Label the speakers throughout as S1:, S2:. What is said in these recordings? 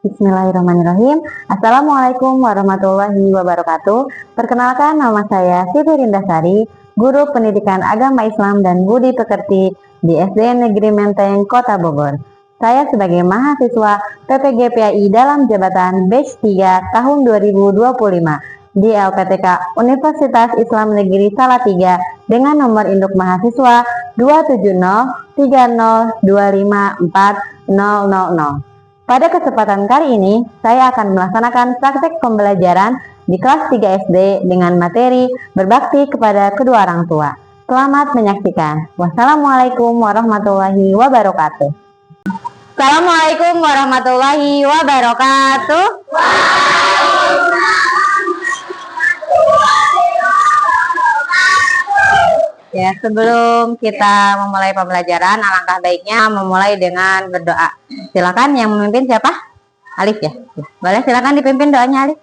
S1: Bismillahirrahmanirrahim. Assalamualaikum warahmatullahi wabarakatuh. Perkenalkan, nama saya Siti Rindasari, Guru Pendidikan Agama Islam dan Budi Pekerti di SD Negeri Menteng, Kota Bogor. Saya sebagai mahasiswa PPGPAI dalam jabatan Batch 3 tahun 2025 di LPTK Universitas Islam Negeri Salatiga dengan nomor induk mahasiswa 27030254000. Pada kesempatan kali ini, saya akan melaksanakan praktek pembelajaran di kelas 3 SD dengan materi berbakti kepada kedua orang tua. Selamat menyaksikan. Wassalamualaikum warahmatullahi wabarakatuh. Assalamualaikum warahmatullahi wabarakatuh. Ya, sebelum kita memulai pembelajaran, alangkah baiknya memulai dengan berdoa. Silakan, yang memimpin siapa? Alif ya. Boleh, silakan dipimpin doanya, Alif.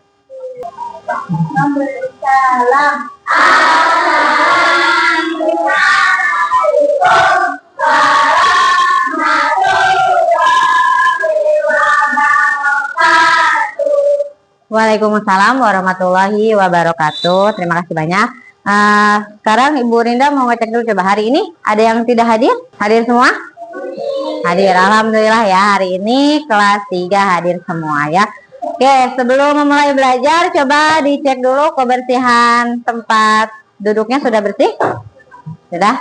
S1: Waalaikumsalam warahmatullahi wabarakatuh. Terima kasih banyak. Sekarang Ibu Rinda mau ngecek dulu, coba hari ini ada yang tidak hadir? Hadir semua? Hadir, alhamdulillah ya, hari ini kelas 3 hadir semua ya. Oke, sebelum memulai belajar coba dicek dulu kebersihan tempat duduknya sudah bersih? Sudah?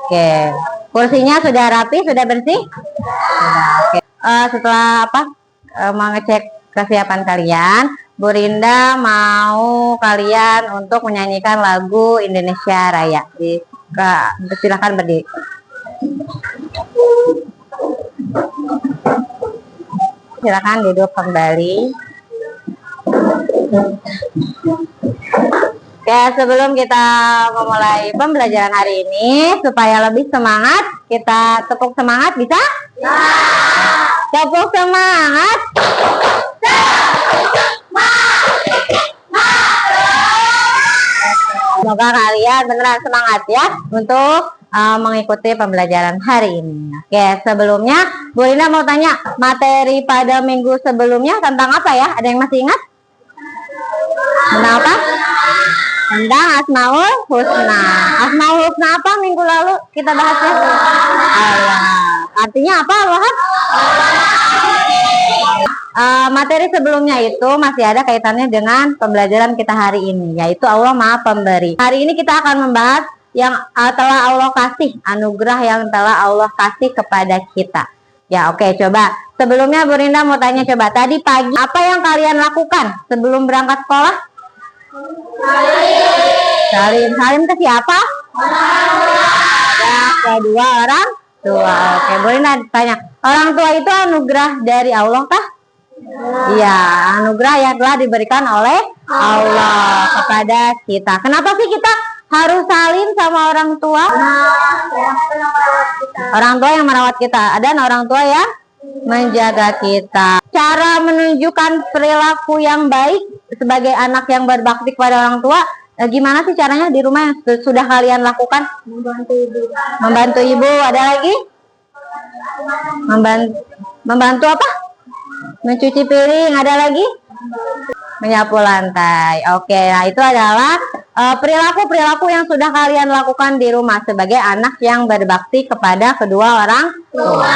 S1: Oke, kursinya sudah rapi, sudah bersih? Sudah. Oke. Setelah mengecek kesiapan kalian, Bu Rinda mau kalian untuk menyanyikan lagu Indonesia Raya. Silakan berdiri. Silakan duduk kembali. Oke, sebelum kita memulai pembelajaran hari ini, supaya lebih semangat, kita tepuk semangat, bisa? Ya. Tepuk semangat. Semoga kalian beneran semangat ya untuk mengikuti pembelajaran hari ini. Oke, sebelumnya Bu Rina mau tanya, materi pada minggu sebelumnya tentang apa ya? Ada yang masih ingat? Tentang apa? Tentang Asmaul Husna. Asmaul Husna apa minggu lalu kita bahasnya? Allah. Artinya apa, Wahab? Materi sebelumnya itu masih ada kaitannya dengan pembelajaran kita hari ini, yaitu Allah Maha Pemberi. Hari ini kita akan membahas yang telah Allah kasih, anugerah yang telah Allah kasih kepada kita. Ya, oke, coba. Sebelumnya Bu Rinda mau tanya, coba tadi pagi apa yang kalian lakukan sebelum berangkat sekolah? Salim. Salim ke siapa? Ya, kedua orang tua. Oke, Bu Rinda tanya, orang tua itu anugerah dari Allah kah? Iya, anugerah yang telah diberikan oleh Allah kepada kita. Kenapa sih kita harus salim sama orang tua? Orang tua yang merawat kita, dan orang tua yang menjaga kita. Cara menunjukkan perilaku yang baik sebagai anak yang berbakti kepada orang tua, gimana sih caranya di rumah yang sudah kalian lakukan? Membantu ibu. Membantu ibu, ada lagi? Membantu apa? Mencuci piring, ada lagi? Menyapu lantai. Oke, nah itu adalah perilaku-perilaku yang sudah kalian lakukan di rumah sebagai anak yang berbakti kepada kedua orang tua.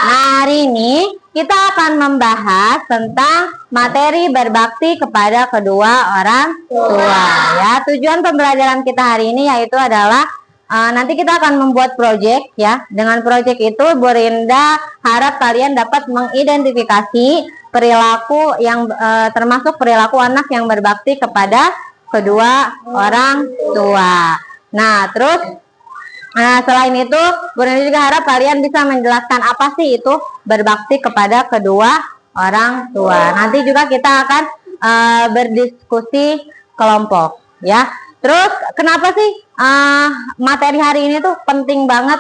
S1: Nah, hari ini kita akan membahas tentang materi berbakti kepada kedua orang tua. Ya, tujuan pembelajaran kita hari ini yaitu adalah nanti kita akan membuat proyek ya. Dengan proyek itu Bu Rinda harap kalian dapat mengidentifikasi perilaku yang termasuk perilaku anak yang berbakti kepada kedua orang tua. Nah, terus selain itu Bu Rinda juga harap kalian bisa menjelaskan apa sih itu berbakti kepada kedua orang tua. Nanti juga kita akan berdiskusi kelompok ya. Terus kenapa sih materi hari ini tuh penting banget?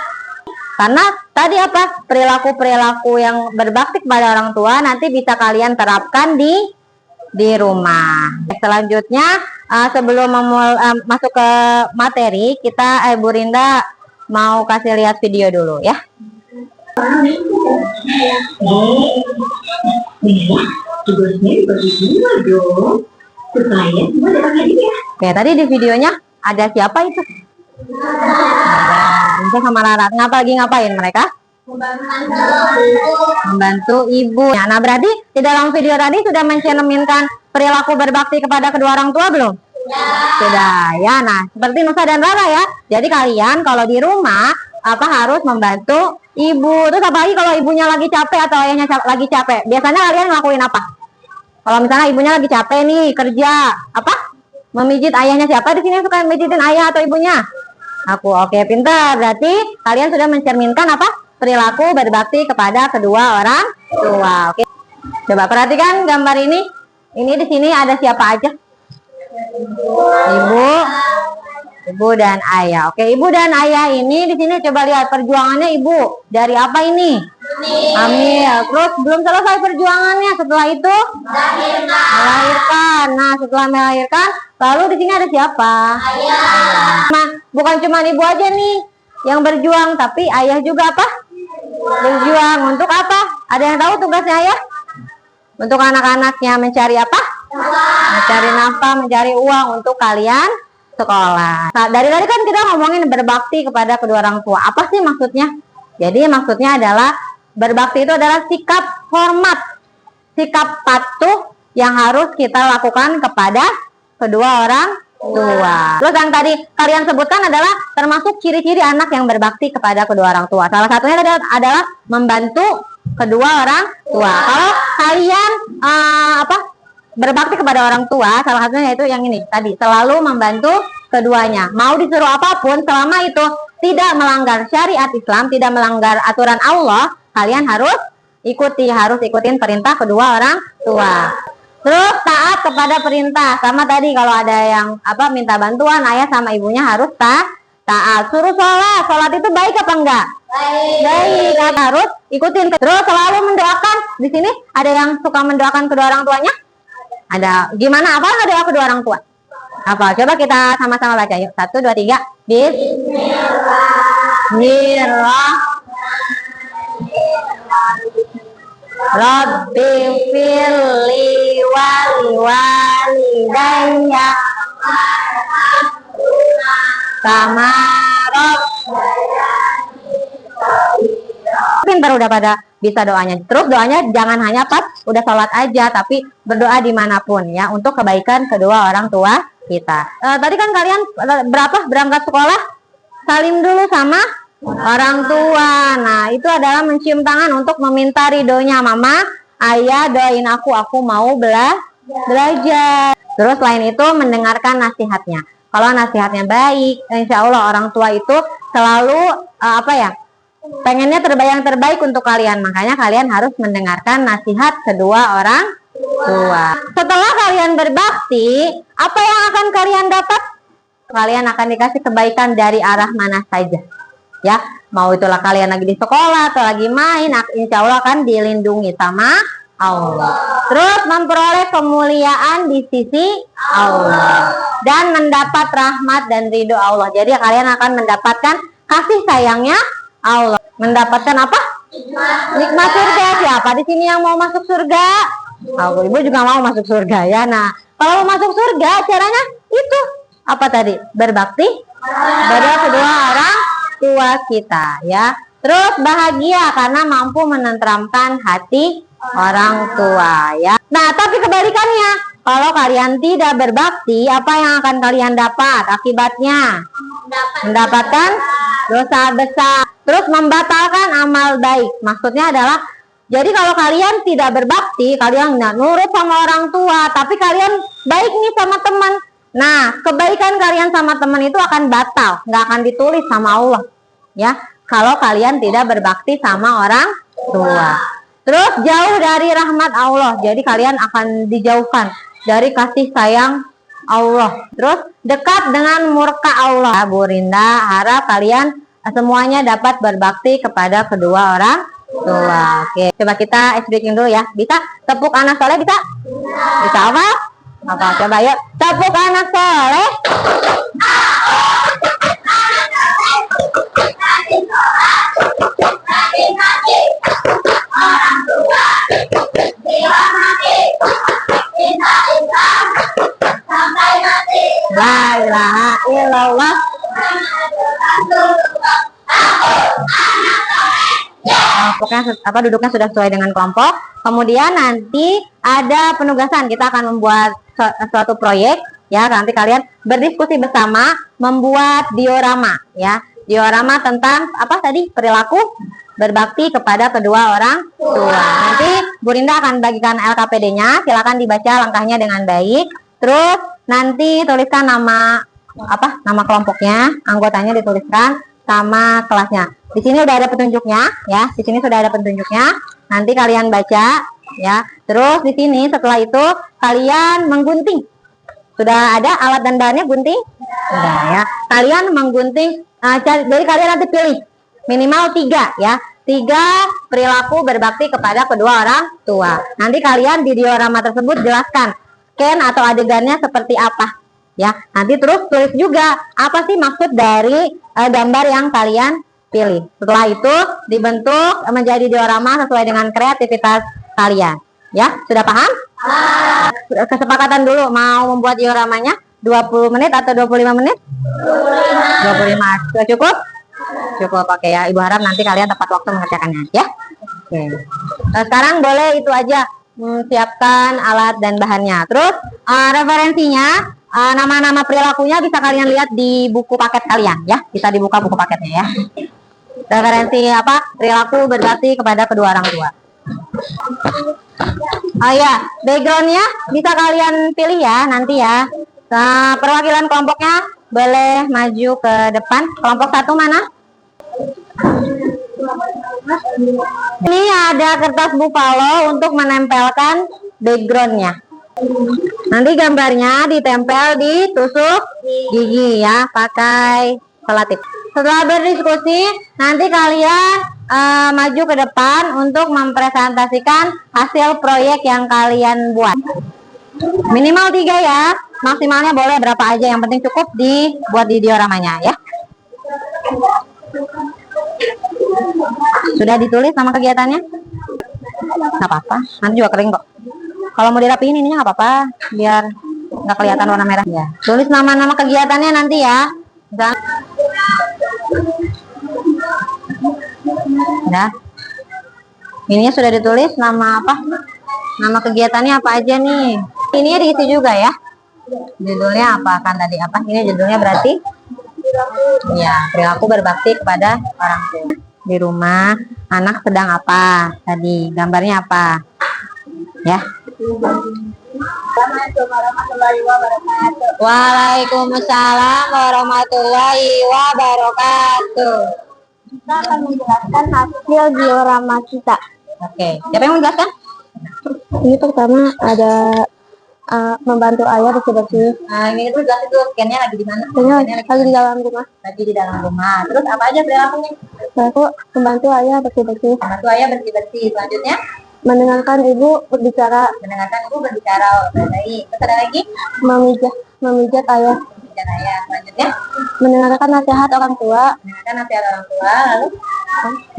S1: Karena tadi apa? Perilaku-perilaku yang berbakti kepada orang tua nanti bisa kalian terapkan di rumah. Selanjutnya sebelum masuk ke materi, kita Bu Rinda mau kasih lihat video dulu ya.
S2: Tugasnya dibagi dua dong, supaya semua dapat hadiah.
S1: Oke, tadi di videonya ada siapa itu? Ada sama Rara. Ngapain mereka? Membantu ibu. Nah, berarti di dalam video tadi sudah mencerminkan perilaku berbakti kepada kedua orang tua belum? Sudah ya. Nah, seperti Nusa dan Rara ya. Jadi kalian kalau di rumah harus membantu ibu. Terus apalagi kalau ibunya lagi capek atau ayahnya lagi capek, biasanya kalian ngelakuin apa? Kalau misalnya ibunya lagi capek nih kerja, memijit ayahnya. Siapa di sini yang suka mijitin ayah atau ibunya? Aku. Oke, pintar. Berarti kalian sudah mencerminkan perilaku berbakti kepada kedua orang tua. Oke. Coba perhatikan gambar ini. Ini di sini ada siapa aja? Ibu dan ayah. Oke, ibu dan ayah ini di sini coba lihat perjuangannya ibu. Dari apa ini? Hamil. Terus belum selesai perjuangannya. Setelah itu melahirkan. Nah, setelah melahirkan, lalu di sini ada siapa? Ayah. Nah, bukan cuma ibu aja nih yang berjuang, tapi ayah juga berjuang. Untuk apa? Ada yang tahu tugasnya ayah? Untuk anak-anaknya mencari apa? Mencari nafkah, mencari uang untuk kalian sekolah. Nah, dari tadi kan kita ngomongin berbakti kepada kedua orang tua. Apa sih maksudnya? Jadi maksudnya adalah berbakti itu adalah sikap hormat, sikap patuh yang harus kita lakukan kepada kedua orang tua. Terus yang tadi kalian sebutkan adalah termasuk ciri-ciri anak yang berbakti kepada kedua orang tua. Salah satunya adalah membantu kedua orang tua. Kalau kalian berbakti kepada orang tua, salah satunya itu yang ini tadi, selalu membantu keduanya. Mau disuruh apapun, selama itu tidak melanggar syariat Islam, tidak melanggar aturan Allah, kalian harus ikutin perintah kedua orang tua. Terus taat kepada perintah, sama tadi kalau ada yang minta bantuan, ayah sama ibunya harus taat. Suruh sholat itu baik apa enggak? Baik, harus ikutin. Terus selalu mendoakan. Di sini ada yang suka mendoakan kedua orang tuanya? Ada. Gimana? Apa doa kedua orang tua? Apa? Coba kita sama-sama baca yuk. 1, 2, 3. Bismillahirrahmanirrahim. Rabbi firli walidayya kama pintar udah pada bisa doanya. Terus doanya jangan hanya pas udah sholat aja, tapi berdoa dimanapun ya, untuk kebaikan kedua orang tua kita. Tadi kan kalian berangkat sekolah salim dulu sama orang tua. Nah, itu adalah mencium tangan untuk meminta ridhonya. Mama, ayah doain aku mau belajar. Terus selain itu mendengarkan nasihatnya. Kalau nasihatnya baik, insya Allah orang tua itu selalu pengennya yang terbaik untuk kalian. Makanya kalian harus mendengarkan nasihat kedua orang tua. Setelah kalian berbakti, apa yang akan kalian dapat? Kalian akan dikasih kebaikan dari arah mana saja. Ya, mau itulah kalian lagi di sekolah atau lagi main, insya Allah akan dilindungi sama Allah. Terus memperoleh kemuliaan di sisi Allah dan mendapat rahmat dan ridho Allah. Jadi kalian akan mendapatkan kasih sayangnya Allah. Mendapatkan apa? Nikmat surga. Siapa di sini yang mau masuk surga? Aku, ibu juga mau masuk surga ya. Nah, kalau mau masuk surga caranya itu apa tadi? Berbakti pada kedua orang tua kita ya. Terus bahagia karena mampu menenteramkan hati orang tua ya. Nah, tapi kebalikannya, kalau kalian tidak berbakti, apa yang akan kalian dapat akibatnya? Mendapatkan dosa besar. Terus membatalkan amal baik. Maksudnya adalah, jadi kalau kalian tidak berbakti, kalian nggak nurut sama orang tua, tapi kalian baik nih sama teman. Nah, kebaikan kalian sama teman itu akan batal, nggak akan ditulis sama Allah. Ya, kalau kalian tidak berbakti sama orang tua. Terus jauh dari rahmat Allah. Jadi kalian akan dijauhkan dari kasih sayang Allah. Terus dekat dengan murka Allah. Bu Rinda harap kalian semuanya dapat berbakti kepada kedua orang tua. Oke, coba kita speaking dulu ya. Bisa tepuk anak soleh? Bisa? Bisa apa? Apa? Coba yuk. Tepuk anak soleh. La ilaha illallah. Kelompoknya duduknya sudah sesuai dengan kelompok. Kemudian nanti ada penugasan, kita akan membuat suatu proyek ya. Nanti kalian berdiskusi bersama membuat diorama ya. Diorama tentang apa tadi? Perilaku berbakti kepada kedua orang tua. Nanti Bu Rinda akan bagikan LKPD-nya, silakan dibaca langkahnya dengan baik. Terus nanti tuliskan nama nama kelompoknya, anggotanya dituliskan sama kelasnya. Di sini udah ada petunjuknya ya. Di sini sudah ada petunjuknya. Nanti kalian baca ya. Terus di sini setelah itu kalian menggunting. Sudah ada alat dan bahannya gunting? Sudah ya. Kalian menggunting. Jadi kalian nanti pilih minimal 3 ya. 3 perilaku berbakti kepada kedua orang tua. Nanti kalian di diorama tersebut jelaskan scan atau adegannya seperti apa ya. Nanti terus tulis juga apa sih maksud dari gambar yang kalian pilih. Setelah itu dibentuk menjadi diorama sesuai dengan kreativitas kalian. Ya, sudah paham? Kesepakatan dulu mau membuat dioramanya 20 menit atau 25 menit? 25. Sudah cukup? Cukup, oke ya. Ibu harap nanti kalian tepat waktu mengerjakannya ya. Oke. Sekarang boleh itu aja, siapkan alat dan bahannya. Terus referensinya, nama-nama perilakunya bisa kalian lihat di buku paket kalian ya. Bisa dibuka buku paketnya ya. Referensi perilaku berbakti kepada kedua orang tua. Oh ya, backgroundnya bisa kalian pilih ya nanti ya. Nah, perwakilan kelompoknya boleh maju ke depan. Kelompok 1 mana? Ini ada kertas buffalo untuk menempelkan backgroundnya. Nanti gambarnya ditempel di tusuk gigi ya, pakai selotip. Setelah berdiskusi, nanti kalian maju ke depan untuk mempresentasikan hasil proyek yang kalian buat. Minimal 3 ya, maksimalnya boleh berapa aja, yang penting cukup dibuat di dioramanya ya. Sudah ditulis nama kegiatannya? Nggak apa-apa, nanti juga kering kok. Kalau mau dirapiin ininya nggak apa-apa, biar nggak kelihatan warna merah ya. Tulis nama-nama kegiatannya nanti ya. Udah. Ininya sudah ditulis nama apa? Nama kegiatannya apa aja nih? Ininya diisi juga ya. Judulnya apa kan tadi apa? Ini judulnya berarti ya, perilaku berbakti kepada orang tua. Di rumah anak sedang apa? Tadi gambarnya apa? Ya. Waalaikumsalam warahmatullahi wabarakatuh.
S3: Kita akan menjelaskan hasil diorama kita.
S1: Oke, siapa yang menjelaskan?
S3: Ini pertama ada membantu ayah bersih-bersih.
S1: Nah, ini itu jelasin dulu scan-nya lagi di mana?
S3: Ini lagi di dalam rumah.
S1: Lagi di dalam rumah. Terus apa aja perilakunya?
S3: Aku membantu ayah bersih-bersih.
S1: Membantu ayah bersih-bersih. Selanjutnya?
S3: Mendengarkan ibu berbicara.
S1: Mendengarkan ibu berbicara. Baik. Terus ada lagi?
S3: Memijat ayah.
S1: Memijat ayah. Selanjutnya?
S3: Mendengarkan nasihat orang tua.
S1: Mendengarkan nasihat orang tua. Lalu?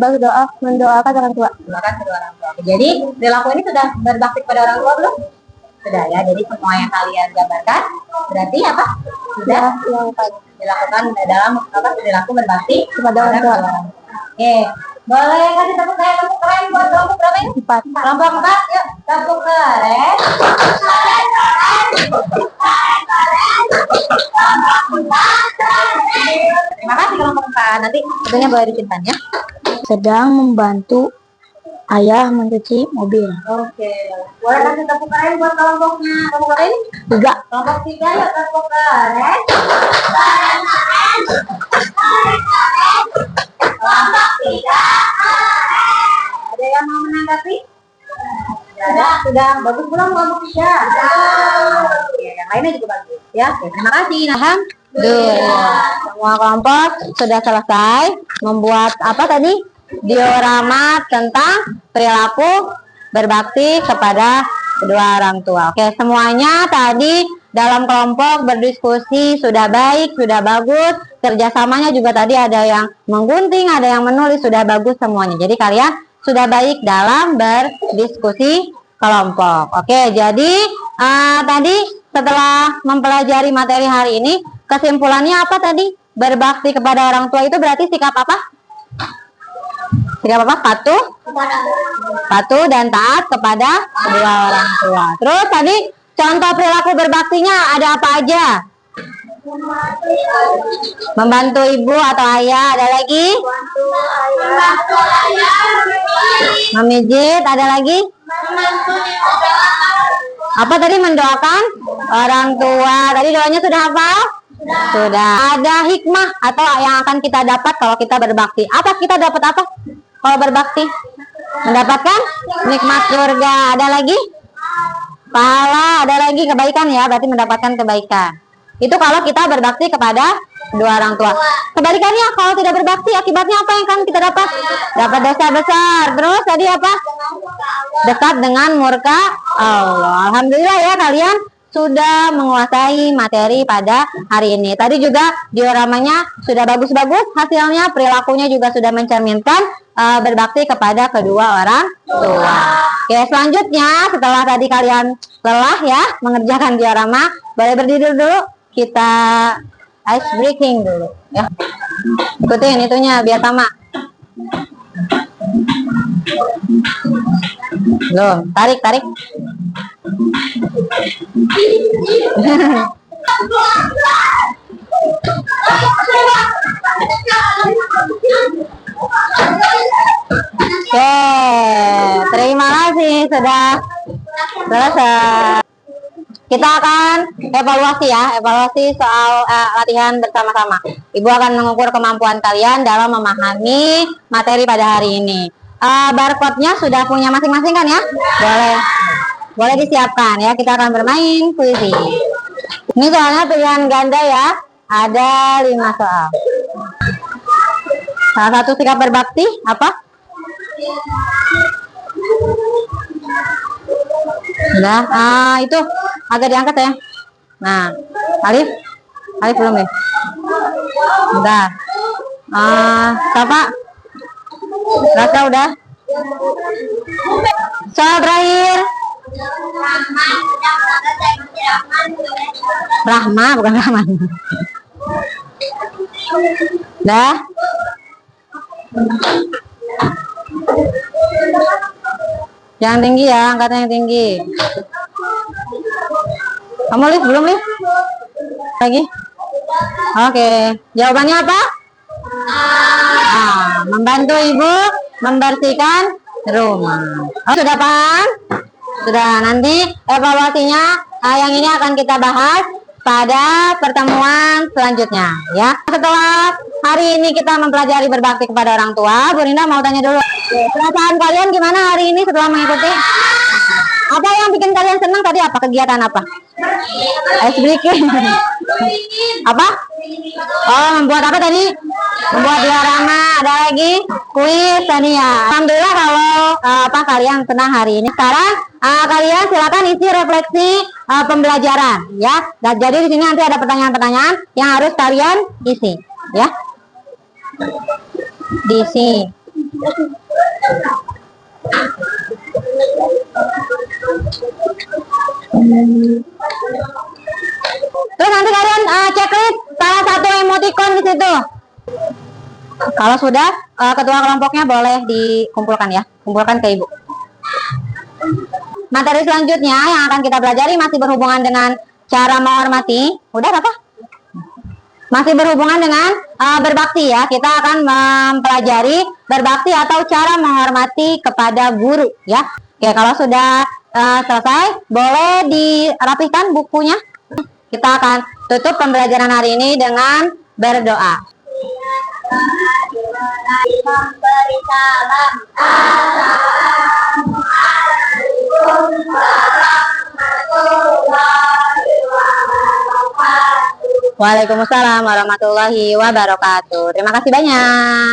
S3: Berdoa, mendoakan orang tua.
S1: Mendoakan kedua orang tua. Jadi perilaku ini sudah berbakti kepada orang tua belum? Sudah ya. Jadi semua yang kalian gambarkan berarti apa? Sudah dilakukan dalam perilaku berbakti
S3: kepada orang tua.
S1: Oke. Boleh kasih tepuk keren buat kelompok berapa ini? 4. Kelompok 4, yuk tepuk keren. Terima kasih kelompok 4. Nanti tentunya boleh disimpan ya.
S3: Sedang membantu ayah mencuci mobil.
S1: Oke. Boleh kasih tepuk keren buat kelompoknya. Kelompok berapa ini?
S3: 3.
S1: Kelompok 3, yuk tepuk keren. Kelompok 3. Ada yang mau menanggapi? Sudah bagus belum kelompok 3? Oke, yang lainnya juga bagus ya. Oke, terima kasih. Alhamdulillah. Semua kelompok sudah selesai membuat apa tadi? Diorama tentang perilaku berbakti kepada kedua orang tua. Oke, semuanya tadi dalam kelompok berdiskusi sudah baik, sudah bagus. Kerjasamanya juga tadi ada yang menggunting, ada yang menulis, sudah bagus semuanya. Jadi kalian sudah baik dalam berdiskusi kelompok. Oke, jadi tadi setelah mempelajari materi hari ini, kesimpulannya apa tadi? Berbakti kepada orang tua itu berarti sikap apa? Sikap apa? Patuh dan taat kepada kedua orang tua. Terus tadi contoh perilaku berbaktinya ada apa aja? Membantu ibu atau ayah. Ada lagi? Memijit. Ada lagi? Apa tadi? Mendoakan orang tua. Tadi doanya sudah apa? Sudah. Ada hikmah atau yang akan kita dapat kalau kita berbakti. Apa kita dapat apa kalau berbakti? Mendapatkan nikmat surga. Ada lagi? Pahala. Ada lagi kebaikan ya. Berarti mendapatkan kebaikan. Itu kalau kita berbakti kepada kedua orang tua. Kebalikannya kalau tidak berbakti, akibatnya apa yang akan kita dapat? Dapat dosa besar. Terus tadi apa? Dekat dengan murka Allah. Alhamdulillah ya kalian sudah menguasai materi pada hari ini. Tadi juga dioramanya sudah bagus-bagus, hasilnya perilakunya juga sudah mencerminkan berbakti kepada kedua orang tua. Oke, selanjutnya setelah tadi kalian lelah ya mengerjakan diorama, boleh berdiri dulu. Kita ice breaking dulu ya. Ikutin itunya biar sama. Belum, tarik. Oke, terima kasih sudah selesai. Kita akan evaluasi soal latihan bersama-sama. Ibu akan mengukur kemampuan kalian dalam memahami materi pada hari ini. Barcode-nya sudah punya masing-masing kan ya? Boleh disiapkan ya. Kita akan bermain puisi. Ini soalnya pilihan ganda ya. Ada 5 soal. Salah satu sikap berbakti apa? Udah, itu agak diangkat ya. Nah, Alif belum ya? Udah. Siapa? Rasa udah? Soal terakhir. Rahma, bukan Rahman. Udah? Yang tinggi ya, angkatnya yang tinggi. Kamu Liv, belum Liv? Lagi? Oke, jawabannya apa? Membantu ibu membersihkan rumah. Sudah paham? Sudah, nanti evaluasinya yang ini akan kita bahas pada pertemuan selanjutnya ya. Setelah hari ini kita mempelajari berbakti kepada orang tua, Bu Rinda mau tanya dulu, perasaan kalian gimana hari ini setelah mengikuti? Apa yang bikin kalian senang tadi? Apa kegiatan apa? Ice breaking. Apa? Oh, membuat apa tadi? Membuat diorama. Ada lagi kuis tadi ya. Alhamdulillah kalau kalian senang hari ini. Sekarang kalian silakan isi refleksi pembelajaran ya. Dan jadi di sini nanti ada pertanyaan-pertanyaan yang harus kalian isi ya. Diisi. Terus nanti kalian checklist salah satu emoticon di situ. Kalau sudah, ketua kelompoknya boleh dikumpulkan ya, kumpulkan ke ibu. Materi selanjutnya yang akan kita pelajari masih berhubungan dengan cara menghormati. Udah apa? Masih berhubungan dengan berbakti ya. Kita akan mempelajari berbakti atau cara menghormati kepada guru ya. Oke, kalau sudah selesai, boleh dirapihkan bukunya. Kita akan tutup pembelajaran hari ini dengan berdoa. Waalaikumsalam warahmatullahi wabarakatuh. Terima kasih banyak.